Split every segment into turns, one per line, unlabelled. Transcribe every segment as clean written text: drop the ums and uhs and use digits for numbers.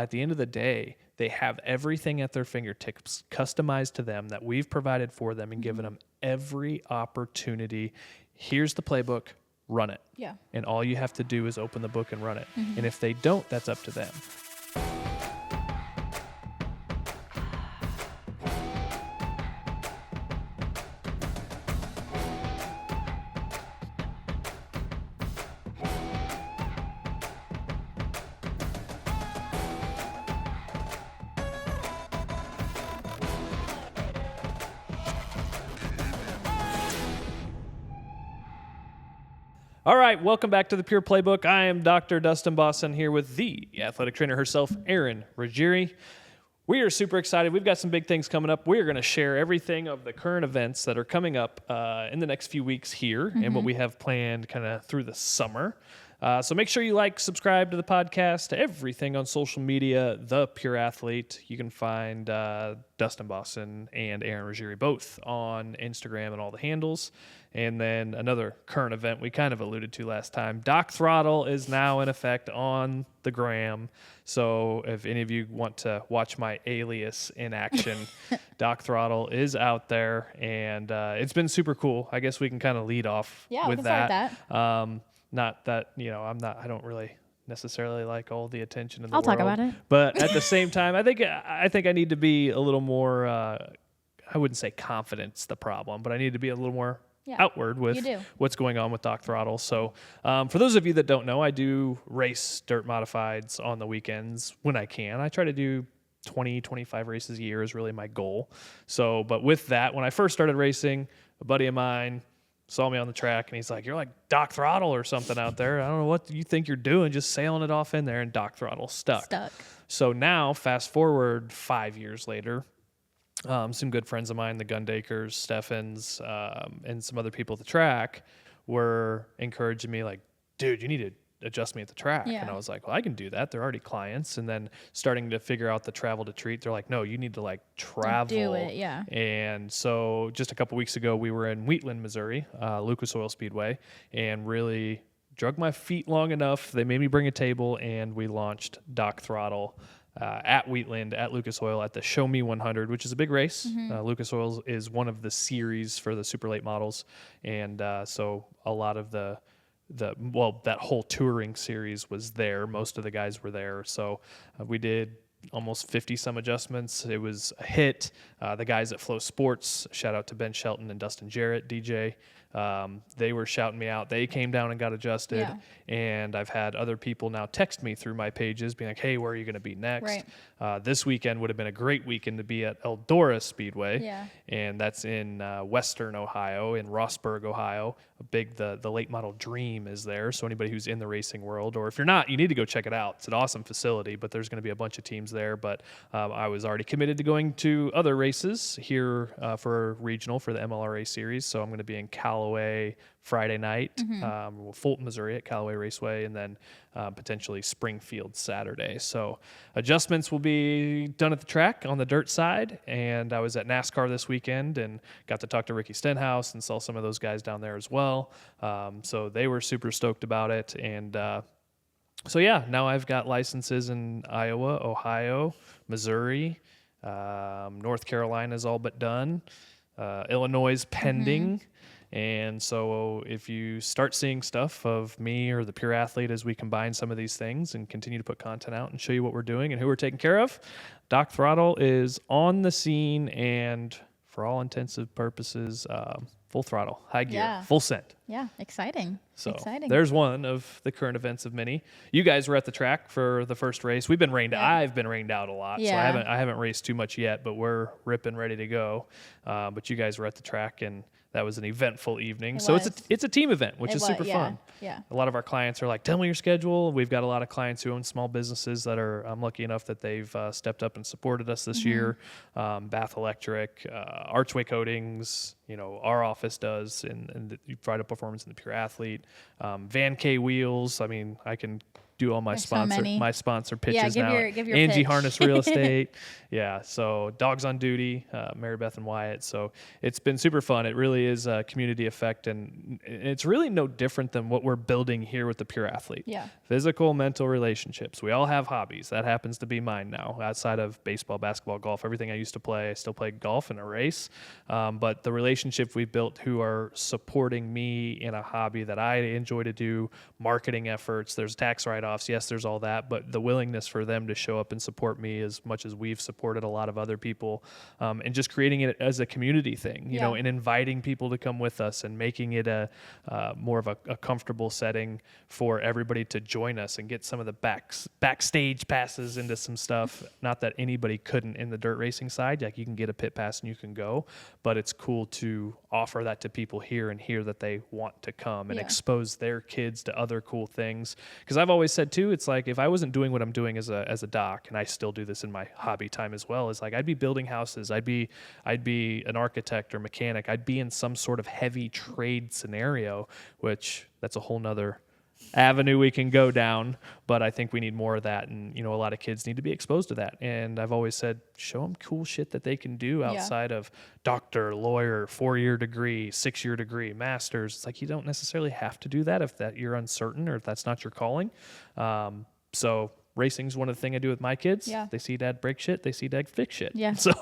at the end of the day, they have everything at their fingertips customized to them that we've provided for them and given them every opportunity. Here's the playbook, run it.
Yeah.
And all you have to do is open the book and run it. And if they don't, that's up to them. All right, welcome back to the Pure Playbook. I am Dr. Dustin Boston here with the athletic trainer herself, Erin Ruggieri. We are super excited. We've got some big things coming up. We are going to share everything of the current events that are coming up in the next few weeks here and what we have planned kind of through the summer. So make sure you like, subscribe to the podcast, everything on social media, The Pure Athlete. You can find Dustin Boston and Erin Ruggieri both on Instagram and all the handles. And then another current event we kind of alluded to last time, Doc Throttle is now in effect on the gram. So if any of you want to watch my alias in action, Doc Throttle is out there, and it's been super cool. I guess we can kind of lead off with that. Not that, I don't really necessarily like all the attention in the world.
I'll talk about it.
But at the same time, I think I need to be a little more, I wouldn't say confidence the problem, but I need to be a little more outward with what's going on with Doc Throttle. So for those of you that don't know, I do race dirt modifieds on the weekends when I can. I try to do 20, 25 races a year is really my goal. So, but with that, when I first started racing, a buddy of mine saw me on the track and he's like, "You're like Doc Throttle or something out there. I don't know what you think you're doing, just sailing it off in there," and Doc Throttle stuck. So now, fast forward 5 years later, some good friends of mine, the Gundakers, Steffens, and some other people at the track were encouraging me like, "Dude, you need to adjust me at the track." And I was like, "Well, I can do that. They're already clients." And then starting to figure out the travel to treat, they're like, "No, you need to like travel."
Do it, yeah.
And so just a couple weeks ago, we were in Wheatland, Missouri, Lucas Oil Speedway, and really drug my feet long enough. They made me bring a table, and we launched Doc Throttle at Wheatland, at Lucas Oil, at the Show Me 100, which is a big race. Lucas Oil is one of the series for the super late models. And so a lot of that whole touring series was there. Most of the guys were there. So we did almost 50 some adjustments. It was a hit. The guys at Flow Sports, shout out to Ben Shelton and Dustin Jarrett, DJ. They were shouting me out. They came down and got adjusted. And I've had other people now text me through my pages being like, "Hey, where are you going to be next?" This weekend would have been a great weekend to be at Eldora Speedway. And that's in Western Ohio, in Rossburg, Ohio. The late model Dream is there. So anybody who's in the racing world, or if you're not, you need to go check it out. It's an awesome facility, but there's going to be a bunch of teams there. But I was already committed to going to other races here for regional for the MLRA series. So I'm going to be in Callaway Friday night, Fulton, Missouri at Callaway Raceway, and then potentially Springfield Saturday. So adjustments will be done at the track on the dirt side. And I was at NASCAR this weekend and got to talk to Ricky Stenhouse and saw some of those guys down there as well. So they were super stoked about it. And now I've got licenses in Iowa, Ohio, Missouri, North Carolina's all but done. Illinois is pending. And so if you start seeing stuff of me or the Pure Athlete as we combine some of these things and continue to put content out and show you what we're doing and who we're taking care of, Doc Throttle is on the scene and for all intensive purposes, full throttle, high gear, full send.
Yeah, exciting.
So there's one of the current events of many. You guys were at the track for the first race. We've been rained. I've been rained out a lot, so I haven't raced too much yet, but we're ripping ready to go. But you guys were at the track, and that was an eventful evening. It's a team event, which is super fun.
Yeah.
A lot of our clients are like, "Tell me your schedule." We've got a lot of clients who own small businesses that are lucky enough that they've stepped up and supported us this year. Bath Electric, Archway Coatings, our office does, and the Friday Performance and the Pure Athlete. Van K Wheels. I mean, I can do all my
There's so many.
my sponsor pitches
give
now.
your
Angie
pitch.
Harness Real Estate. Yeah. So Dogs on Duty, Mary Beth and Wyatt. So it's been super fun. It really is a community effect, and it's really no different than what we're building here with the Pure Athlete.
Yeah.
Physical, mental relationships. We all have hobbies. That happens to be mine now. Outside of baseball, basketball, golf, everything I used to play, I still play golf and a race. But the relationship we built who are supporting me in a hobby that I enjoy to do, marketing efforts, there's tax write-offs, yes, there's all that, but the willingness for them to show up and support me as much as we've supported a lot of other people, and just creating it as a community thing, you know, and inviting people to come with us and making it a more of a comfortable setting for everybody to join us and get some of the backstage passes into some stuff. Not that anybody couldn't in the dirt racing side, like you can get a pit pass and you can go, but it's cool to offer that to people here and hear that they want to come and expose their kids to other cool things. Because I've always said too, it's like if I wasn't doing what I'm doing as a doc, and I still do this in my hobby time as well, is like I'd be building houses, I'd be an architect or mechanic, I'd be in some sort of heavy trade scenario, which that's a whole nother avenue we can go down, but I think we need more of that, and you know, a lot of kids need to be exposed to that. And I've always said, show them cool shit that they can do outside of doctor, lawyer, 4-year degree, 6-year degree, masters. It's like you don't necessarily have to do that if that you're uncertain or if that's not your calling. So racing's one of the things I do with my kids.
Yeah.
They see dad break shit, they see dad fix shit.
Yeah.
So,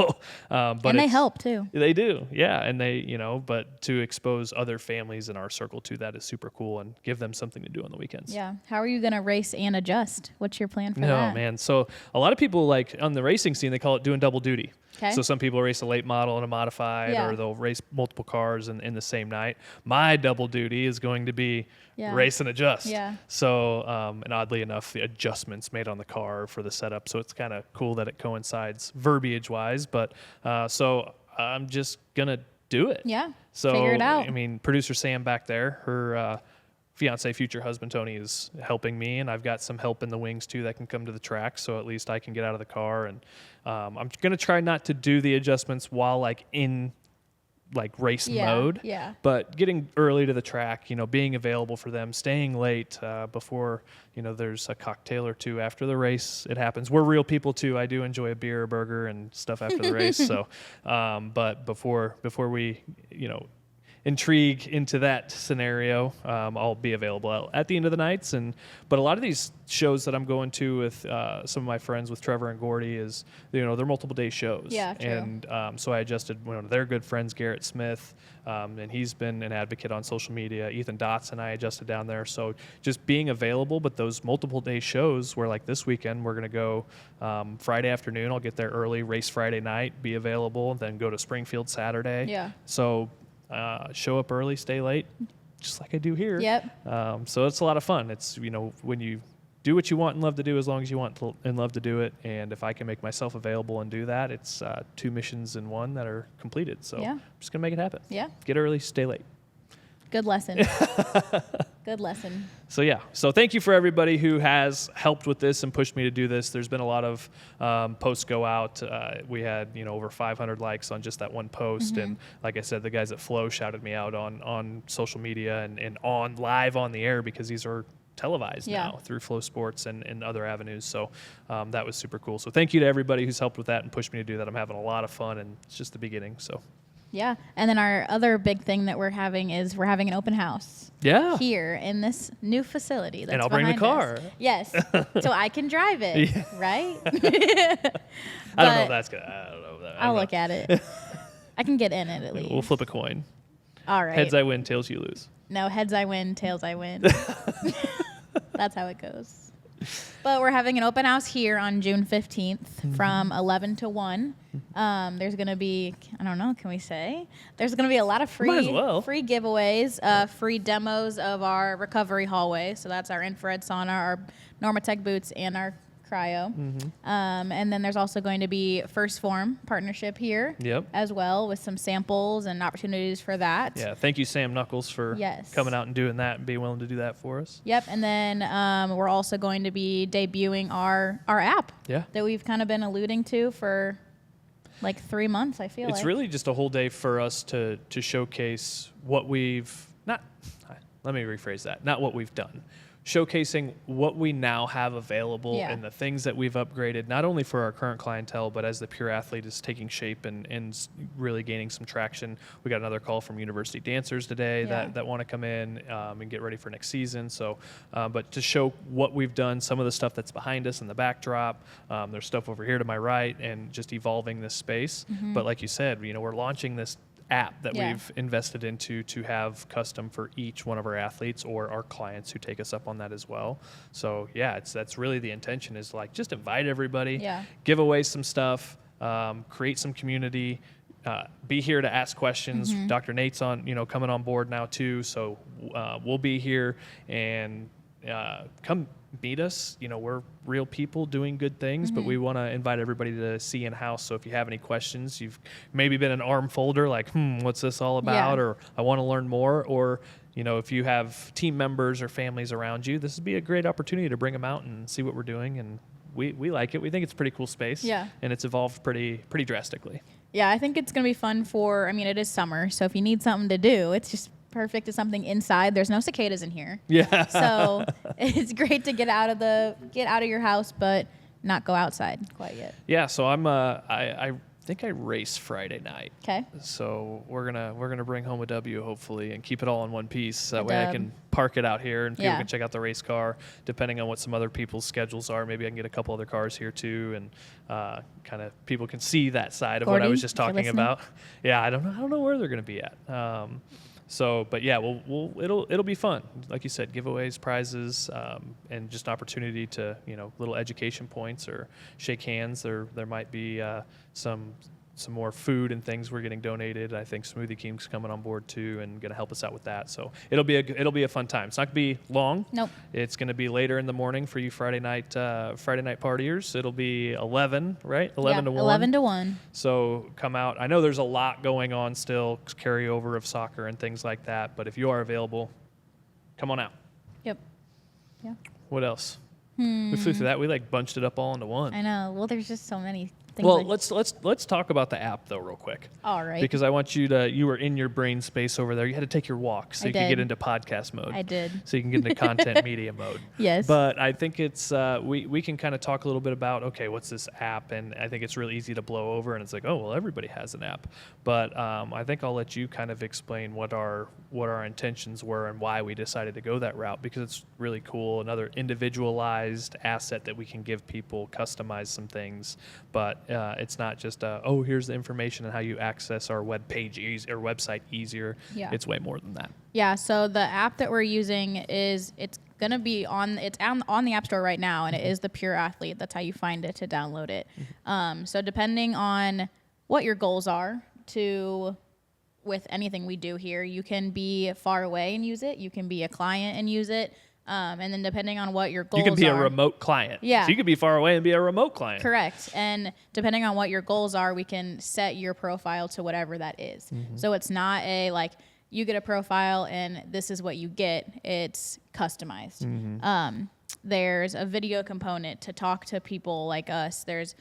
but
and they help too.
They do. Yeah. And they, you know, but to expose other families in our circle to that is super cool and give them something to do on the weekends.
Yeah. How are you going to race and adjust? What's your plan for that?
No, man. So a lot of people, like on the racing scene, they call it doing double duty.
Okay.
So some people race a late model and a modified, or they'll race multiple cars in the same night. My double duty is going to be race and adjust.
Yeah.
So, and oddly enough, the adjustments made on the car for the setup. So it's kind of cool that it coincides verbiage wise. But so I'm just going to do it.
Yeah.
So,
figure it out.
I mean, producer Sam back there, her fiance, future husband Tony, is helping me, and I've got some help in the wings too that can come to the track, so at least I can get out of the car. And I'm gonna try not to do the adjustments while like in like race mode, but getting early to the track, you know, being available for them, staying late before, you know, there's a cocktail or two after the race. It happens. We're real people too. I do enjoy a beer, a burger, and stuff after the race. So, but before we, you know, intrigue into that scenario, I'll be available at the end of the nights. But a lot of these shows that I'm going to with some of my friends, with Trevor and Gordy, is, you know, they're multiple day shows. Yeah, true. And so I adjusted one of their good friends, Garrett Smith, and he's been an advocate on social media. Ethan Dotson, I adjusted down there. So just being available, but those multiple day shows where like this weekend we're going to go Friday afternoon. I'll get there early, race Friday night, be available, then go to Springfield Saturday. Yeah. So show up early, stay late, just like I do here. Yep. So it's a lot of fun. It's, you know, when you do what you want and love to do, as long as you want to and love to do it. And if I can make myself available and do that, it's 2 missions in one that are completed. So I'm just going to make it happen. Yeah. Get early, stay late.
Good lesson. Good lesson.
So yeah. So thank you for everybody who has helped with this and pushed me to do this. There's been a lot of posts go out. We had, you know, over 500 likes on just that one post. And like I said, the guys at Flow shouted me out on social media and on live on the air, because these are televised now through Flow Sports and other avenues. So that was super cool. So thank you to everybody who's helped with that and pushed me to do that. I'm having a lot of fun, and it's just the beginning. So.
Yeah. And then our other big thing that we're having an open house. Yeah. Here in this new facility. That's
and I'll bring the car.
Yes. So I can drive it, right?
I don't know if that's good. I don't know.
I'll look at it. I can get in it at least.
We'll flip a coin.
All right.
Heads I win, tails you lose.
No, heads I win, tails I win. That's how it goes. But we're having an open house here on June 15th from 11 to 1. There's going to be, I don't know, can we say? There's going to be a lot of free giveaways, free demos of our recovery hallway. So that's our infrared sauna, our Normatec boots, and our cryo. And then there's also going to be First Form partnership here as well, with some samples and opportunities for that.
Yeah, thank you, Sam Knuckles, for coming out and doing that and being willing to do that for us.
Yep, and then we're also going to be debuting our app that we've kind of been alluding to for like 3 months, I feel like.
It's really just a whole day for us to showcase what we've, let me rephrase that, not what we've done. showcasing what we now have available
Yeah.
and the things that we've upgraded, not only for our current clientele, but as the Pure Athlete is taking shape and really gaining some traction. We got another call from university dancers today that want to come in and get ready for next season. So, but to show what we've done, some of the stuff that's behind us in the backdrop, there's stuff over here to my right, and just evolving this space. But like you said, we're launching this app that we've invested into to have custom for each one of our athletes or our clients who take us up on that as well. So that's really the intention, is like just invite everybody, give away some stuff, create some community, be here to ask questions. Dr. Nate's coming on board now too. So we'll be here, and come meet us. We're real people doing good things, but we want to invite everybody to see in-house. So if you have any questions, you've maybe been an arm folder like, what's this all about? Or I want to learn more. Or, if you have team members or families around you, this would be a great opportunity to bring them out and see what we're doing. And we like it. We think it's a pretty cool space. Yeah. And it's evolved pretty drastically.
Yeah, I think it's going to be fun it is summer. So if you need something to do, it's just perfect as something inside. There's no cicadas in here. Yeah. So it's great to get out of your house, but not go outside quite yet.
Yeah. So I think I race Friday night.
Okay.
So we're gonna bring home a W hopefully and keep it all in one piece. That way I can park it out here and people can check out the race car. Depending on what some other people's schedules are, maybe I can get a couple other cars here too, and kind of people can see that side of what I was just talking about. Yeah. I don't know where they're gonna be at. But yeah, it'll be fun. Like you said, giveaways, prizes, and just opportunity to, little education points or shake hands. There might be some more food and things we're getting donated. I think Smoothie King's coming on board too and going to help us out with that. So it'll be a fun time. It's not going to be long.
Nope.
It's going to be later in the morning for you Friday night partiers. It'll be 11, right? 11 to 1.
11 to 1.
So come out. I know there's a lot going on still, carryover of soccer and things like that. But if you are available, come on out.
Yep. Yeah.
What else? We flew through that. We bunched it up all into one.
I know. Well, there's just so many things.
Well, let's talk about the app though real quick.
All right.
Because I want you were in your brain space over there. You had to take your walk so you could get into podcast mode.
I did.
So you can get into content media mode.
Yes.
But I think it's we can kind of talk a little bit about, okay, what's this app? And I think it's really easy to blow over and it's like, oh, well, everybody has an app. But I think I'll let you kind of explain what our intentions were and why we decided to go that route, because it's really cool. Another individualized asset that we can give people, customize some things. But it's not just here's the information and how you access our web page or website easier. Yeah. It's way more than that.
Yeah. So the app that we're using it's gonna be on the App Store right now, and it is the Pure Athlete. That's how you find it to download it. So depending on what your goals are with anything we do here, you can be far away and use it. You can be a client and use it. And then depending on what your goals are.
You can be a remote client.
Yeah.
So you could be far away and be a remote client.
Correct. And depending on what your goals are, we can set your profile to whatever that is. So it's not you get a profile and this is what you get. It's customized. There's a video component to talk to people like us. There's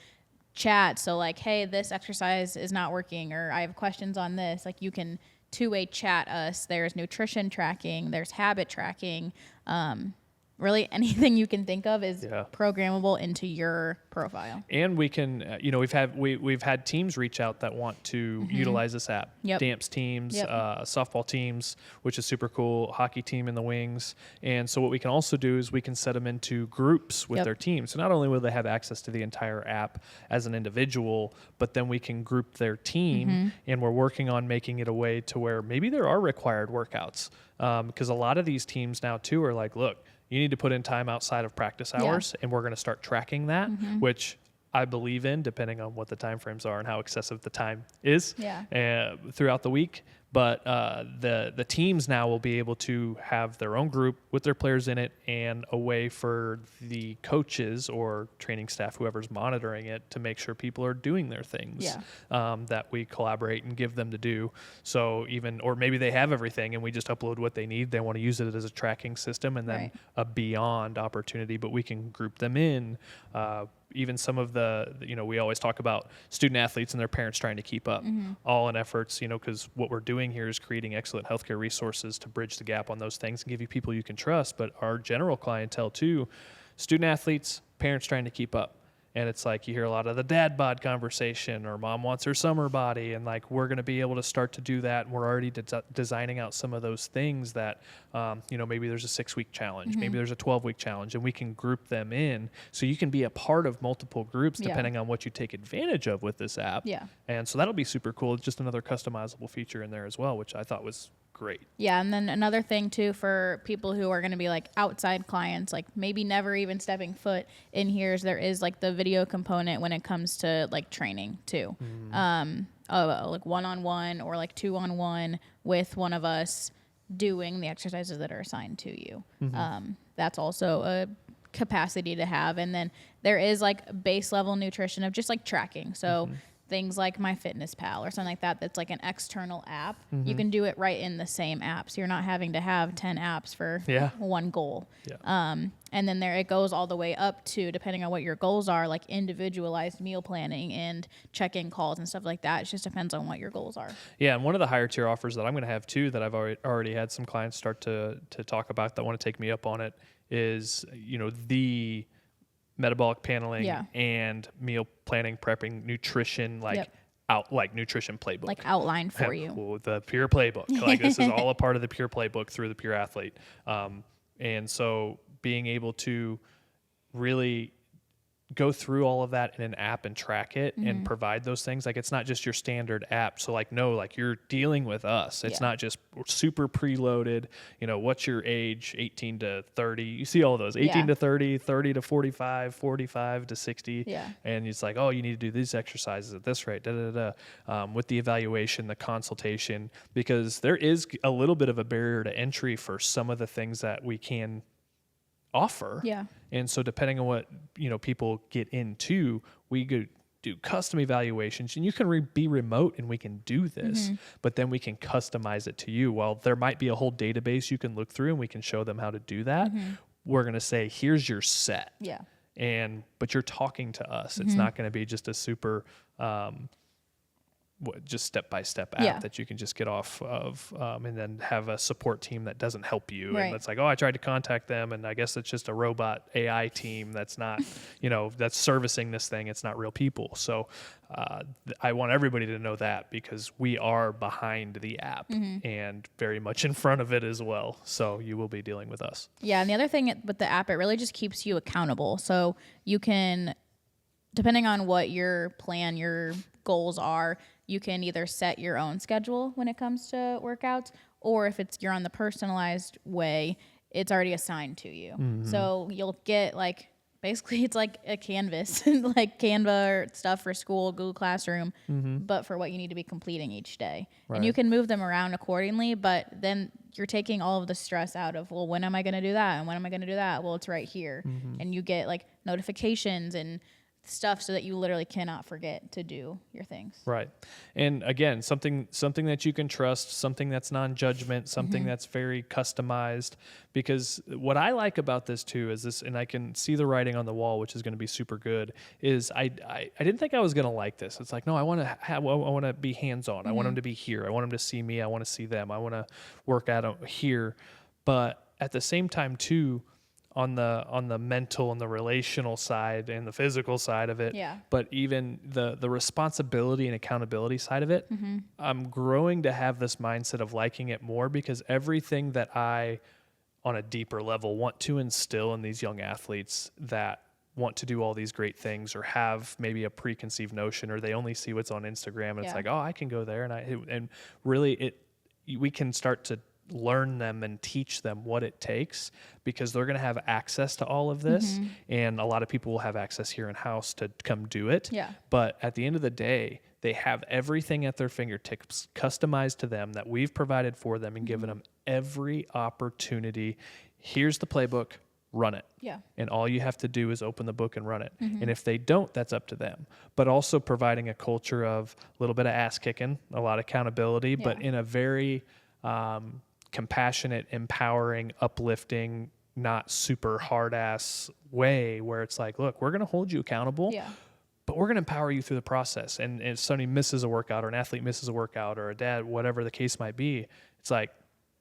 chat. So hey, this exercise is not working, or I have questions on this. You can two-way chat us. There's nutrition tracking. There's habit tracking. Really anything you can think of is programmable into your profile.
And we can, we've had teams reach out that want to utilize this app. Dance teams, softball teams, which is super cool. Hockey team in the wings. And so what we can also do is we can set them into groups with their team. So not only will they have access to the entire app as an individual, but then we can group their team. And we're working on making it a way to where maybe there are required workouts. Because a lot of these teams now too are look, you need to put in time outside of practice hours, and we're going to start tracking that, which I believe in, depending on what the time frames are and how excessive the time is throughout the week. But the teams now will be able to have their own group with their players in it, and a way for the coaches or training staff, whoever's monitoring it, to make sure people are doing their things that we collaborate and give them to do. So or maybe they have everything and we just upload what they need. They want to use it as a tracking system and then a beyond opportunity, but we can group them in, even some of the, we always talk about student athletes and their parents trying to keep up, all in efforts, because what we're doing here is creating excellent healthcare resources to bridge the gap on those things and give you people you can trust. But our general clientele too, student athletes, parents trying to keep up. And it's like you hear a lot of the dad bod conversation, or mom wants her summer body. And like, we're going to be able to start to do that. And we're already designing out some of those things that, maybe there's a 6-week challenge, maybe there's a 12-week challenge, and we can group them in. So you can be a part of multiple groups depending on what you take advantage of with this app.
Yeah.
And so that'll be super cool. It's just another customizable feature in there as well, which I thought was great.
Yeah, and then another thing too for people who are going to be like outside clients, like maybe never even stepping foot in here, is there is like the video component when it comes to like training too. Like 1-on-1 or like 2-on-1 with one of us doing the exercises that are assigned to you. That's also a capacity to have. And then there is like base level nutrition of just like tracking. So things like MyFitnessPal or something like that, that's like an external app. You can do it right in the same app. So you're not having to have 10 apps for one goal. And then there it goes all the way up to, depending on what your goals are, like individualized meal planning and check-in calls and stuff like that. It just depends on what your goals are.
Yeah, and one of the higher tier offers that I'm going to have too, that I've already had some clients start to talk about that want to take me up on it, is, the metabolic paneling and meal planning, prepping, nutrition, nutrition playbook,
like outlined for you.
Well, the Pure Playbook. Like, this is all a part of the Pure Playbook through the Pure Athlete. And so being able to really go through all of that in an app and track it and provide those things. Like, it's not just your standard app. So like, no, like, you're dealing with us. It's not just super preloaded, what's your age, 18 to 30. You see all of those, 18 to 30, 30 to 45, 45 to 60. And it's like, oh, you need to do these exercises at this rate, with the evaluation, the consultation, because there is a little bit of a barrier to entry for some of the things that we can offer. And so depending on what, people get into, we could do custom evaluations, and you can be remote and we can do this, but then we can customize it to you. Well, there might be a whole database you can look through and we can show them how to do that. We're going to say, here's your set. But you're talking to us. It's not going to be just a super, just step-by-step app that you can just get off of, and then have a support team that doesn't help you. And it's like, oh, I tried to contact them, and I guess it's just a robot AI team that's not, that's servicing this thing. It's not real people. So I want everybody to know that, because we are behind the app and very much in front of it as well. So you will be dealing with us. Yeah,
and the other thing with the app, it really just keeps you accountable. So you can, depending on what your plan, your goals are, you can either set your own schedule when it comes to workouts, or if you're on the personalized way, it's already assigned to you. So you'll get basically it's like a canvas, like Canva or stuff for school, Google Classroom, but for what you need to be completing each day. And you can move them around accordingly, but then you're taking all of the stress out of, well, when am I going to do that? And when am I going to do that? Well, it's right here. And you get like notifications and stuff so that you literally cannot forget to do your things.
Right. And again, something that you can trust, something that's non-judgment, something that's very customized, because what I like about this too is this, and I can see the writing on the wall, which is going to be super good, is I didn't think I was going to like this. It's like, no, I want to be hands-on. I want them to be here. I want them to see me. I want to see them. I want to work out here. But at the same time too, on the mental and the relational side and the physical side of it, but even the responsibility and accountability side of it, I'm growing to have this mindset of liking it more, because everything that I, on a deeper level, want to instill in these young athletes that want to do all these great things, or have maybe a preconceived notion, or they only see what's on Instagram and it's like, oh, I can go there, and really we can start to learn them and teach them what it takes, because they're going to have access to all of this, and a lot of people will have access here in house to come do it. But at the end of the day, they have everything at their fingertips, customized to them, that we've provided for them and given them every opportunity. Here's the playbook, run it. And all you have to do is open the book and run it. And if they don't, that's up to them. But also providing a culture of a little bit of ass kicking, a lot of accountability, but in a very compassionate, empowering, uplifting, not super hard ass way where it's like, look, we're going to hold you accountable, but we're going to empower you through the process. And if somebody misses a workout or an athlete misses a workout or a dad, whatever the case might be, it's like,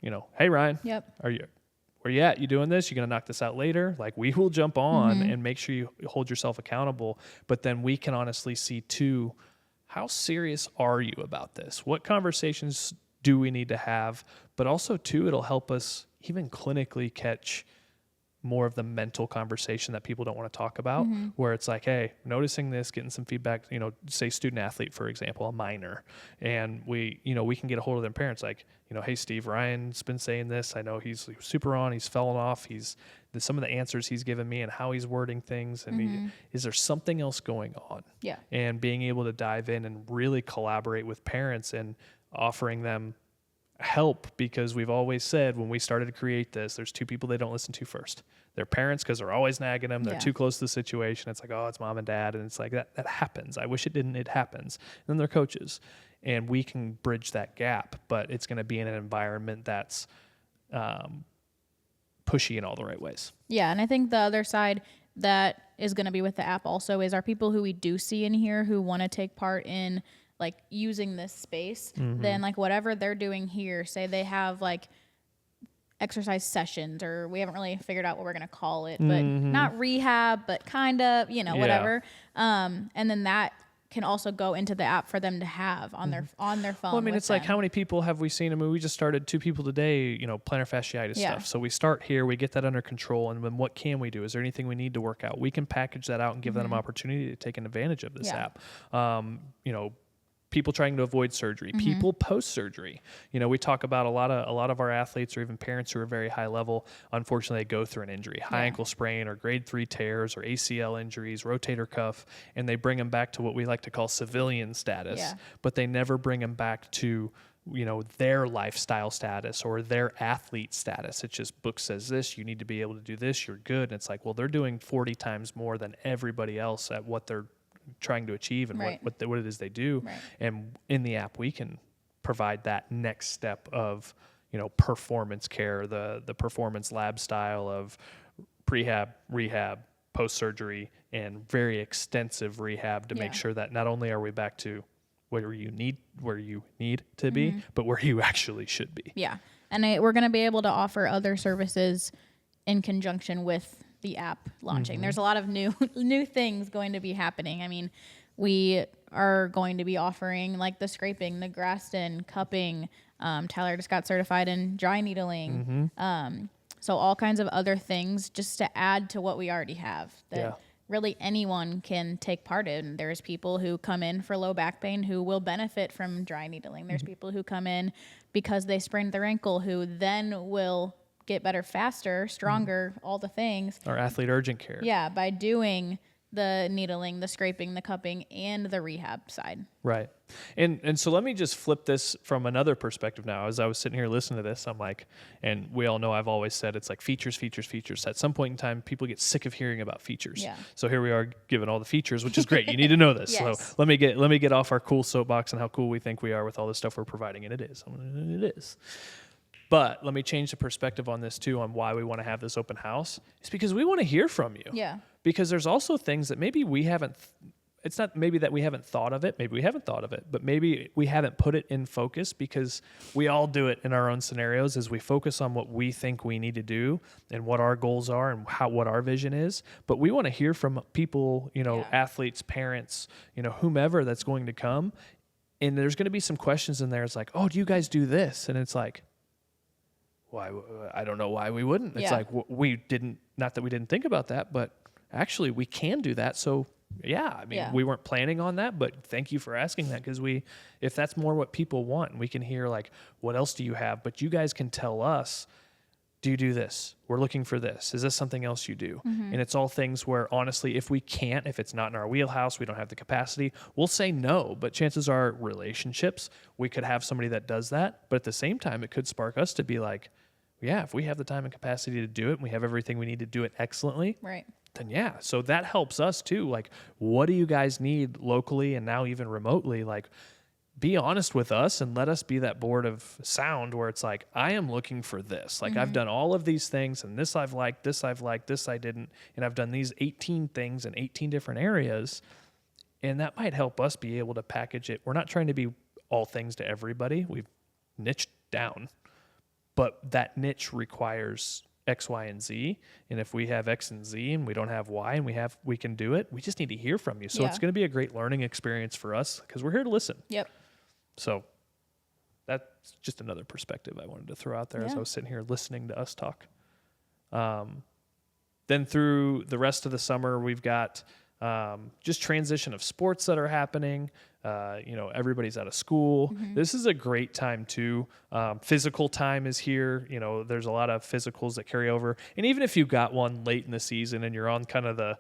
you know, hey, Ryan, where you at? You doing this? You going to knock this out later? Like, we will jump on and make sure you hold yourself accountable. But then we can honestly see too, how serious are you about this? What conversations do we need to have? But also too, it'll help us even clinically catch more of the mental conversation that people don't want to talk about, where it's like, hey, noticing this, getting some feedback, you know, say student athlete, for example, a minor, and we can get a hold of their parents, like, you know, hey, Steve, Ryan's been saying this. I know he's super on, he's fallen off. Some of the answers he's given me and how he's wording things. And is there something else going on?
Yeah.
And being able to dive in and really collaborate with parents and offering them help, because we've always said when we started to create this, there's two people they don't listen to first. Their parents, because they're always nagging them. They're too close to the situation. It's like, oh, it's mom and dad. And it's like, that happens. I wish it didn't. It happens. And then they're coaches. And we can bridge that gap, but it's going to be in an environment that's pushy in all the right ways. Yeah,
and I think the other side that is going to be with the app also is our people who we do see in here who want to take part in like using this space, then like whatever they're doing here, say they have like exercise sessions, or we haven't really figured out what we're going to call it, but not rehab, but kind of, you know, whatever. And then that can also go into the app for them to have on their phone.
Well, I mean, it's like, how many people have we seen? I mean, we just started 2 people today, you know, plantar fasciitis stuff. So we start here, we get that under control, and then what can we do? Is there anything we need to work out? We can package that out and give them an opportunity to take advantage of this app. You know, people trying to avoid surgery, people post-surgery. You know, we talk about a lot of our athletes or even parents who are very high level, unfortunately, they go through an injury, high ankle sprain or grade 3 tears or ACL injuries, rotator cuff, and they bring them back to what we like to call civilian status, but they never bring them back to, you know, their lifestyle status or their athlete status. It's just, book says this, you need to be able to do this, you're good. And it's like, well, they're doing 40 times more than everybody else at what they're trying to achieve and what it is they do. And in the app, we can provide that next step of, you know, performance care, the performance lab style of prehab, rehab, post-surgery, and very extensive rehab to make sure that not only are we back to where you need to be, but where you actually should be. Yeah.
And we're going to be able to offer other services in conjunction with the app launching. There's a lot of new things going to be happening. I mean, we are going to be offering like the scraping, the Graston, cupping. Tyler just got certified in dry needling. So all kinds of other things just to add to what we already have that really anyone can take part in. There's people who come in for low back pain who will benefit from dry needling. There's people who come in because they sprained their ankle who then will get better faster, stronger, all the things.
Our athlete urgent care.
Yeah, by doing the needling, the scraping, the cupping, and the rehab side.
Right. And so let me just flip this from another perspective now. As I was sitting here listening to this, I'm like, and we all know I've always said it's like features, features, features. At some point in time, people get sick of hearing about features. Yeah. So here we are giving all the features, which is great. You need to know this. So let me get off our cool soapbox and how cool we think we are with all this stuff we're providing, and it is. It is. But let me change the perspective on this too, on why we want to have this open house. It's because we want to hear from you.
Yeah.
Because there's also things that maybe we haven't, it's not maybe that we haven't thought of it, maybe we haven't thought of it, but maybe we haven't put it in focus, because we all do it in our own scenarios as we focus on what we think we need to do and what our goals are and what our vision is. But we want to hear from people, you know, athletes, parents, you know, whomever that's going to come. And there's going to be some questions in there. It's like, oh, do you guys do this? And it's like, why? I don't know why we wouldn't. It's like, we didn't, not that we didn't think about that, but actually we can do that. So I mean, we weren't planning on that, but thank you for asking that, because if that's more what people want, and we can hear like, what else do you have? But you guys can tell us, do you do this? We're looking for this. Is this something else you do? And it's all things where, honestly, if it's not in our wheelhouse, we don't have the capacity, we'll say no. But chances are, relationships, we could have somebody that does that. But at the same time, it could spark us to be like, if we have the time and capacity to do it, and we have everything we need to do it excellently, then so that helps us too. Like, what do you guys need locally and now even remotely? Like, be honest with us and let us be that board of sound where it's like, I am looking for this. Like I've done all of these things and this I've liked, this I didn't. And I've done these 18 things in 18 different areas. And that might help us be able to package it. We're not trying to be all things to everybody. We've niched down, but that niche requires X, Y, and Z. And if we have X and Z and we don't have Y and we can do it, we just need to hear from you. So it's going to be a great learning experience for us because we're here to listen.
Yep.
So that's just another perspective I wanted to throw out there as I was sitting here listening to us talk. Then through the rest of the summer, we've got just transition of sports that are happening. Everybody's out of school. This is a great time too. Physical time is here. There's a lot of physicals that carry over. And even if you got one late in the season and you're on kind of the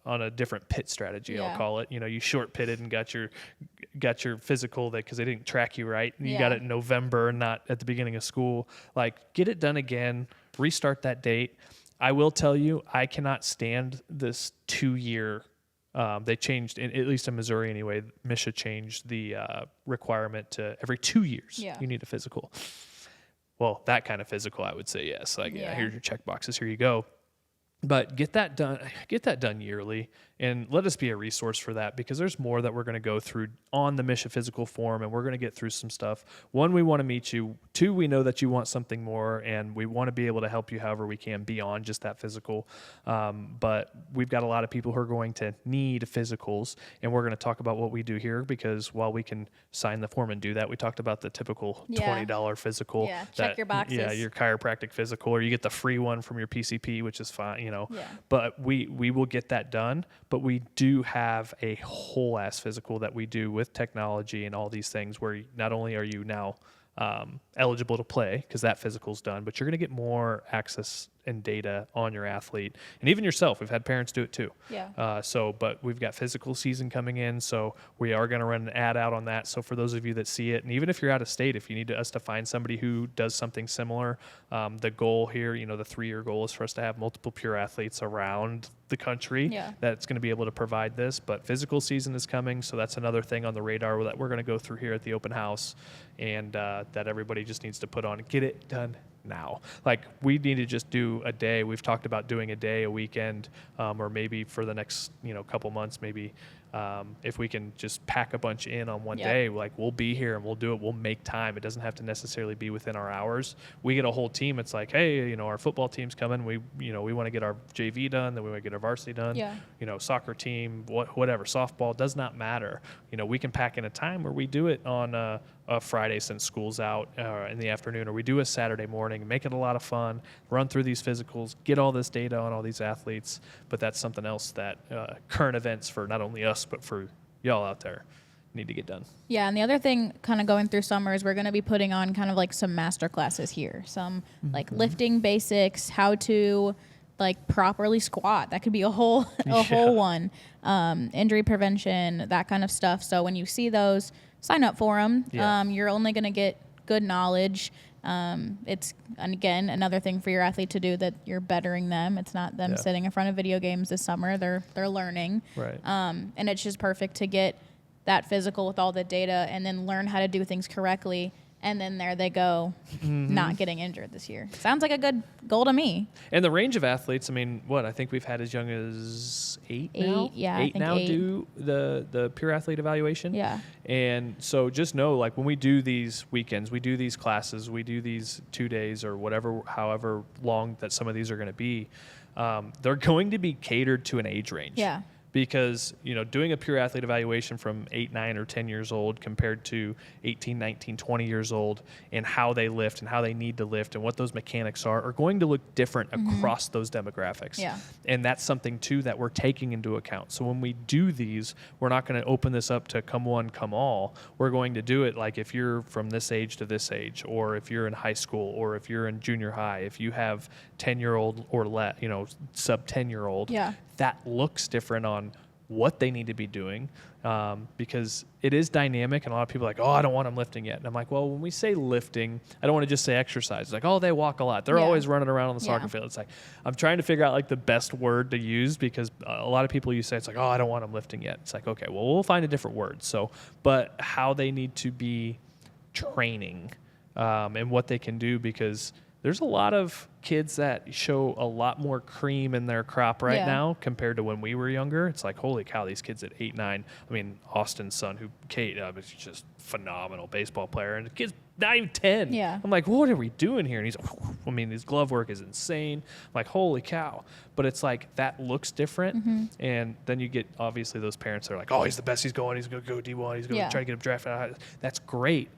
on a different pit strategy, I'll call it. You short pitted and got your physical because they didn't track you right. And you got it in November, not at the beginning of school. Like, get it done again. Restart that date. I will tell you, I cannot stand this 2-year. They changed, at least in Missouri anyway, MSHA changed the requirement to every 2 years you need a physical. Well, that kind of physical, I would say yes. Like, here's your check boxes, here you go. But get that done yearly, and let us be a resource for that because there's more that we're going to go through on the MSHA physical form, and we're going to get through some stuff. 1, we want to meet you. 2, we know that you want something more, and we want to be able to help you however we can beyond just that physical. But we've got a lot of people who are going to need physicals, and we're going to talk about what we do here because while we can sign the form and do that, we talked about the typical $20 physical.
Yeah, check your boxes.
Yeah, your chiropractic physical, or you get the free one from your PCP, which is fine, But we will get that done. But we do have a whole ass physical that we do with technology and all these things where not only are you now eligible to play because that physical's done, but you're going to get more access and data on your athlete and even yourself. We've had parents do it too. But we've got physical season coming in, so we are going to run an ad out on that. So for those of you that see it, and even if you're out of state, if you need us to find somebody who does something similar, the goal here, the 3-year goal is for us to have multiple pure athletes around the country that's going to be able to provide this. But physical season is coming, so that's another thing on the radar that we're going to go through here at the open house, and that everybody just needs to put on and get it done now. Like, we need to just do a day. We've talked about doing a day, a weekend, or maybe for the next couple months, maybe if we can just pack a bunch in on one day, like, we'll be here and we'll do it. We'll make time. It doesn't have to necessarily be within our hours. We get a whole team. It's like, hey, our football team's coming. We want to get our JV done. Then we want to get our varsity done. Soccer team, whatever, softball, does not matter. We can pack in a time where we do it on a Friday since school's out in the afternoon, or we do a Saturday morning, make it a lot of fun, run through these physicals, get all this data on all these athletes. But that's something else that current events for not only us, but for y'all out there need to get done.
Yeah, and the other thing kind of going through summer is we're going to be putting on kind of like some master classes here, some like lifting basics, how to like properly squat. That could be a whole one. Injury prevention, that kind of stuff. So when you see those, sign up for them. You're only going to get good knowledge. It's, and again, another thing for your athlete to do, that you're bettering them. It's not them sitting in front of video games this summer. They're learning.
Right.
And it's just perfect to get that physical with all the data and then learn how to do things correctly. And then there they go, not getting injured this year. Sounds like a good goal to me.
And the range of athletes, I mean, I think we've had as young as 8 now?
Yeah,
eight now do the pure athlete evaluation.
Yeah.
And so just know, like, when we do these weekends, we do these classes, we do these 2 days or whatever, however long that some of these are going to be, they're going to be catered to an age range.
Yeah.
Because, doing a pure athlete evaluation from 8, 9, or 10 years old compared to 18, 19, 20 years old, and how they lift and how they need to lift and what those mechanics are going to look different across those demographics.
Yeah.
And that's something, too, that we're taking into account. So when we do these, we're not going to open this up to come one, come all. We're going to do it like if you're from this age to this age, or if you're in high school, or if you're in junior high, if you have 10-year-old or sub 10-year-old.
Yeah.
That looks different on what they need to be doing, because it is dynamic, and a lot of people are like, oh, I don't want them lifting yet. And I'm like, well, when we say lifting, I don't want to just say exercise. It's like, oh, they walk a lot. They're always running around on the soccer field. It's like, I'm trying to figure out like the best word to use, because a lot of people you say, it's like, oh, I don't want them lifting yet. It's like, okay, well, we'll find a different word. So, but how they need to be training, and what they can do, because there's a lot of kids that show a lot more cream in their crop right now compared to when we were younger. It's like, holy cow, these kids at 8, 9. I mean, Austin's son, Kate, is just phenomenal baseball player, and the kid's not even 10.
Yeah.
I'm like, what are we doing here? And he's, I mean, his glove work is insane. I'm like, holy cow. But it's like, that looks different. And then you get, obviously, those parents that are like, oh, he's the best. He's going to go D1. He's going to try to get him drafted. That's great.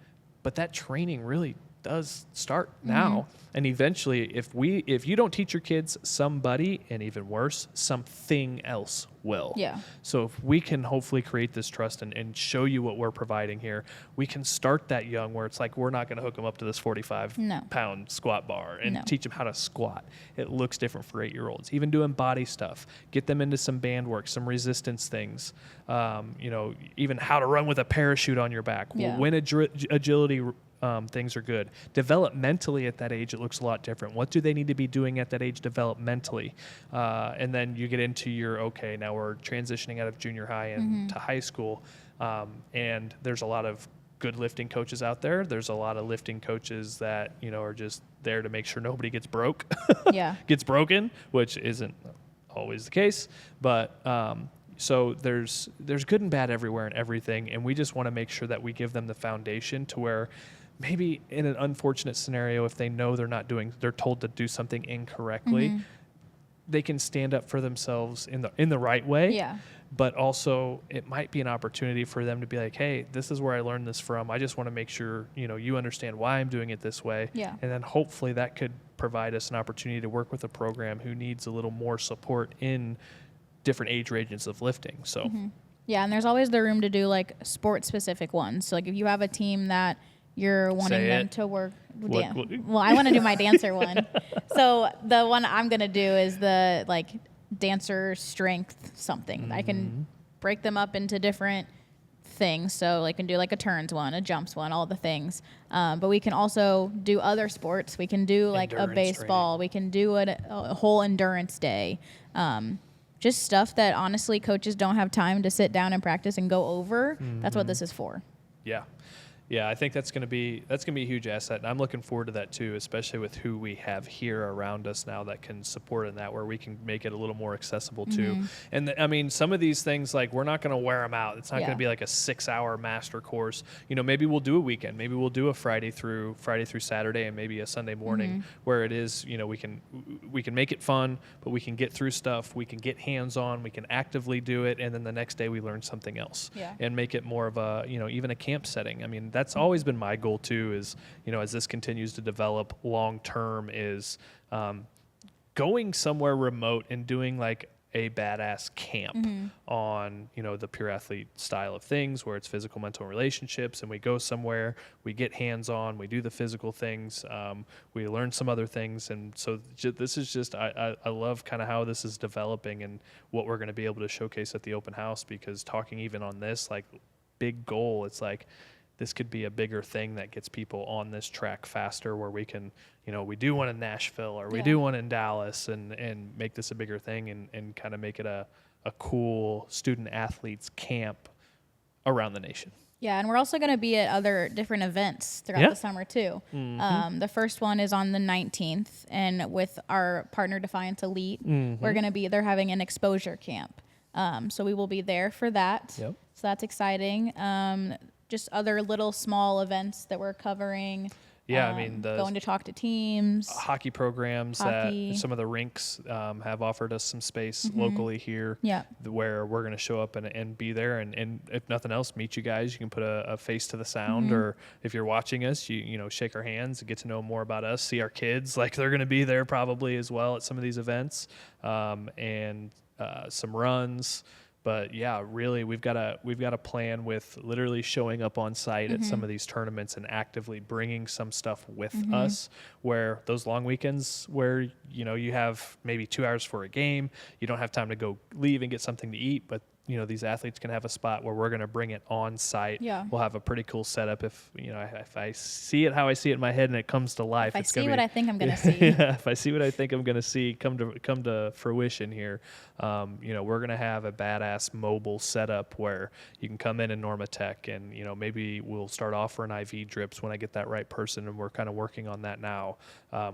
But that training really does start now. And eventually, if you don't teach your kids, somebody, and even worse, something else will.
Yeah.
So if we can hopefully create this trust and show you what we're providing here, we can start that young, where it's like, we're not going to hook them up to this 45-pound squat bar and teach them how to squat. It looks different for 8-year-olds. Even doing body stuff, get them into some band work, some resistance things, even how to run with a parachute on your back. When agility things are good. Developmentally at that age, it looks a lot different. What do they need to be doing at that age developmentally? And then you get into now we're transitioning out of junior high and to high school. And there's a lot of good lifting coaches out there. There's a lot of lifting coaches that, are just there to make sure nobody gets gets broken, which isn't always the case. But, so there's good and bad everywhere and everything. And we just want to make sure that we give them the foundation to where, maybe in an unfortunate scenario, if they know they're told to do something incorrectly, they can stand up for themselves in the right way.
Yeah.
But also, it might be an opportunity for them to be like, hey, this is where I learned this from. I just want to make sure, you understand why I'm doing it this way.
Yeah.
And then hopefully that could provide us an opportunity to work with a program who needs a little more support in different age ranges of lifting. So,
yeah. And there's always the room to do like sport specific ones. So like if you have a team that you're wanting them to work. Well, I want to do my dancer one. So the one I'm going to do is the like dancer strength something. I can break them up into different things. So I can do like a turns one, a jumps one, all the things. But we can also do other sports. We can do like endurance a baseball. Training. We can do a whole endurance day. Just stuff that honestly coaches don't have time to sit down and practice and go over. That's what this is for.
Yeah. Yeah, I think that's going to be a huge asset, and I'm looking forward to that too, especially with who we have here around us now that can support in that, where we can make it a little more accessible too. And I mean, some of these things, like, we're not going to wear them out. It's not going to be like a 6-hour master course. Maybe we'll do a weekend. Maybe we'll do a Friday through Saturday, and maybe a Sunday morning where it is, we can make it fun, but we can get through stuff. We can get hands on. We can actively do it, and then the next day we learn something else and make it more of a even a camp setting. I mean, that's always been my goal too, is, as this continues to develop long term, is going somewhere remote and doing like a badass camp on, the pure athlete style of things, where it's physical, mental, and relationships. And we go somewhere, we get hands on, we do the physical things, we learn some other things. And so this is just, I love kind of how this is developing and what we're going to be able to showcase at the open house, because talking even on this, like, big goal, it's like, this could be a bigger thing that gets people on this track faster, where we can, we do one in Nashville, or we do one in Dallas, and make this a bigger thing, and kind of make it a cool student athletes camp around the nation.
Yeah, and we're also going to be at other different events throughout the summer too. The first one is on the 19th, and with our partner Defiance Elite, we're going to be, they're having an exposure camp. So we will be there for that. Yep. So that's exciting. Just other little small events that we're covering. Yeah, I mean, going to talk to teams.
Hockey programs that some of the rinks have offered us some space locally here. Yeah, where we're going to show up and be there, and if nothing else, meet you guys. You can put a face to the sound, or if you're watching us, you shake our hands and get to know more about us. See our kids, like, they're going to be there probably as well at some of these events, and some runs. But yeah, really, we've got a plan with literally showing up on site at some of these tournaments and actively bringing some stuff with us, where those long weekends where, you have maybe 2 hours for a game, you don't have time to go leave and get something to eat, but these athletes can have a spot where we're going to bring it on site.
Yeah.
We'll have a pretty cool setup. If I see it how I see it in my head and it comes to life,
If I
it's
see what I think I'm going to
see.
see.
Yeah, if I see what I think I'm going to see come to fruition here, we're going to have a badass mobile setup where you can come in Normatec, and maybe we'll start offering IV drips when I get that right person, and we're kind of working on that now.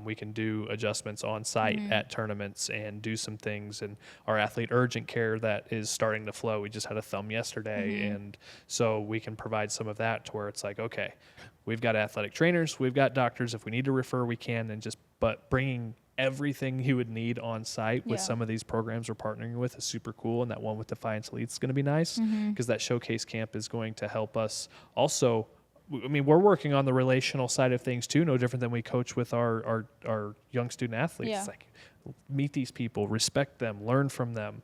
We can do adjustments on site at tournaments and do some things, and our athlete urgent care that is starting to flow. We just had a thumb yesterday, and so we can provide some of that to where it's like, okay, we've got athletic trainers, we've got doctors. If we need to refer, we can, but bringing everything you would need on site with some of these programs we're partnering with is super cool. And that one with Defiance Elite is going to be nice because that showcase camp is going to help us also. I mean, we're working on the relational side of things too, no different than we coach with our young student athletes.
Yeah.
It's like, meet these people, respect them, learn from them.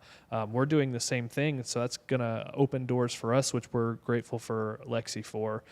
We're doing the same thing. So that's going to open doors for us, which we're grateful for Lexi for.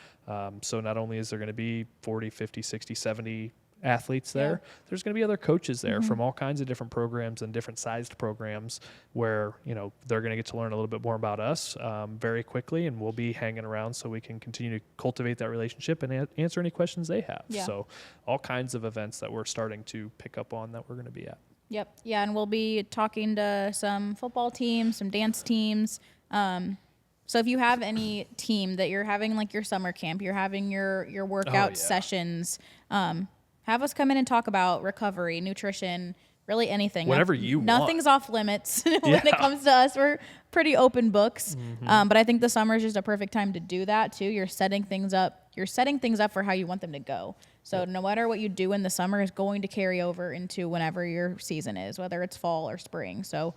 So not only is there going to be 40, 50, 60, 70 athletes there, there's going to be other coaches there from all kinds of different programs and different sized programs where, they're going to get to learn a little bit more about us very quickly, and we'll be hanging around so we can continue to cultivate that relationship and answer any questions they have.
Yeah.
So all kinds of events that we're starting to pick up on that we're going to be at.
Yep. Yeah, and we'll be talking to some football teams, some dance teams. So if you have any team that you're having like your summer camp, you're having your workout sessions, have us come in and talk about recovery, nutrition, really anything.
Whatever you want.
Nothing's off limits when it comes to us. We're pretty open books. But I think the summer is just a perfect time to do that too. You're setting things up. You're setting things up for how you want them to go. So no matter what you do in the summer is going to carry over into whenever your season is, whether it's fall or spring. So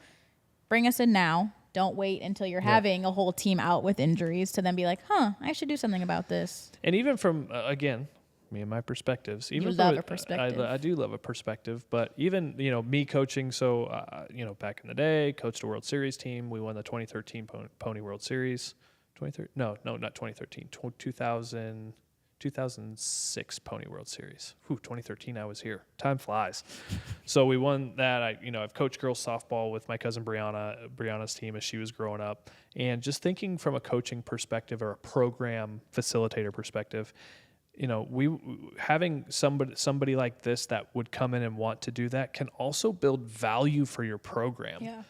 bring us in now. Don't wait until you're having a whole team out with injuries to then be like, I should do something about this.
And even from, again, me and my perspectives. Even
you love a perspective.
I do love a perspective, but even, me coaching. So, back in the day, coached a World Series team. We won the 2013 Pony World Series. No, not 2013. 2006 Pony World Series. 2013, I was here. Time flies. So we won that. I've coached girls softball with my cousin Brianna's team as she was growing up. And just thinking from a coaching perspective or a program facilitator perspective, we having somebody like this that would come in and want to do that can also build value for your program.
Yeah.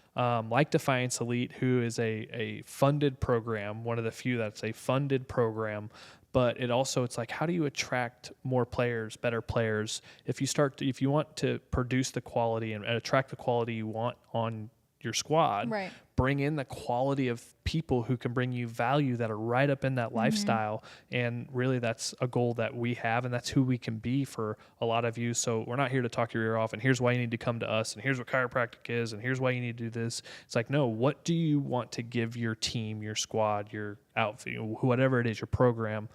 Like Defiance Elite, who is a funded program, one of the few that's a funded program, but it's like, how do you attract more players, better players? If you want to produce the quality and attract the quality you want on your squad,
right,
bring in the quality of people who can bring you value that are right up in that lifestyle. And really that's a goal that we have, and that's who we can be for a lot of you. So we're not here to talk your ear off and here's why you need to come to us and here's what chiropractic is and here's why you need to do this. It's like, no, what do you want to give your team, your squad, your outfit, whatever it is, your program?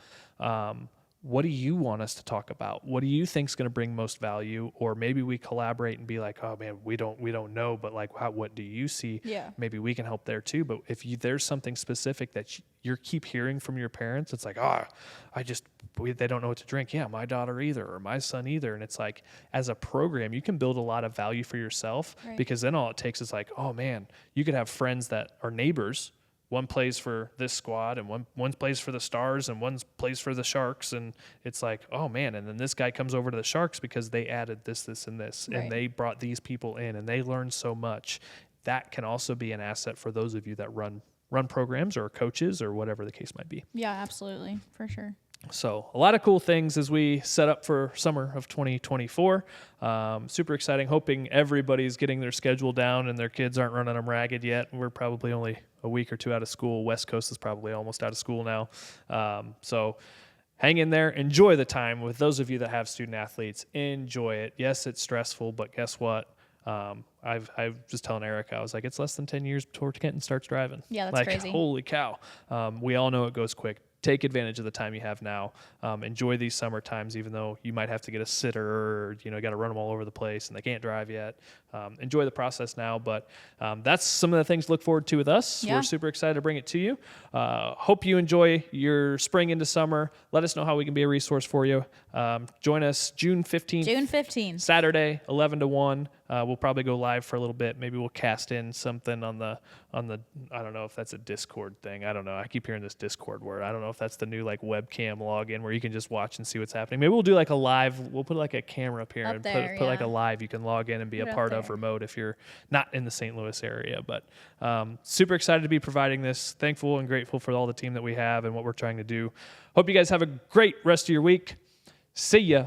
What do you want us to talk about? What do you think is going to bring most value? Or maybe we collaborate and be like, oh man, we don't know, but like, what do you see?
Yeah.
Maybe we can help there too. But if there's something specific that you keep hearing from your parents, it's like, they don't know what to drink. Yeah, my daughter either, or my son either. And it's like, as a program, you can build a lot of value for yourself, because then all it takes is like, oh man, you could have friends that are neighbors. One plays for this squad and one plays for the Stars and one plays for the Sharks. And it's like, oh man. And then this guy comes over to the Sharks because they added this, and this, and they brought these people in and they learned so much. That can also be an asset for those of you that run programs or coaches or whatever the case might be.
Yeah, absolutely. For sure.
So a lot of cool things as we set up for summer of 2024. Super exciting. Hoping everybody's getting their schedule down and their kids aren't running them ragged yet. We're probably only a week or two out of school. West Coast is probably almost out of school now. So hang in there. Enjoy the time. With those of you that have student athletes, enjoy it. Yes, it's stressful, but guess what? I was telling Erica, I was like, it's less than 10 years before Kenton starts driving.
Yeah, that's crazy.
Holy cow. We all know it goes quick. Take advantage of the time you have now. Enjoy these summer times, even though you might have to get a sitter or, got to run them all over the place and they can't drive yet. Enjoy the process now, but that's some of the things to look forward to with us.
Yeah.
We're super excited to bring it to you. Hope you enjoy your spring into summer. Let us know how we can be a resource for you. Join us June 15th.
June 15th.
Saturday, 11 to 1. We'll probably go live for a little bit. Maybe we'll cast in something on the I don't know if that's a Discord thing. I don't know. I keep hearing this Discord word. I don't know if that's the new like webcam login where you can just watch and see what's happening. Maybe we'll do like a live. We'll put like a camera up here
Up
and
there,
put like a
yeah.
live you can log in and be
Put
a
it up
part of
there.
remote if you're not in the St. Louis area. But super excited to be providing this. Thankful and grateful for all the team that we have and what we're trying to do. Hope you guys have a great rest of your week. See ya.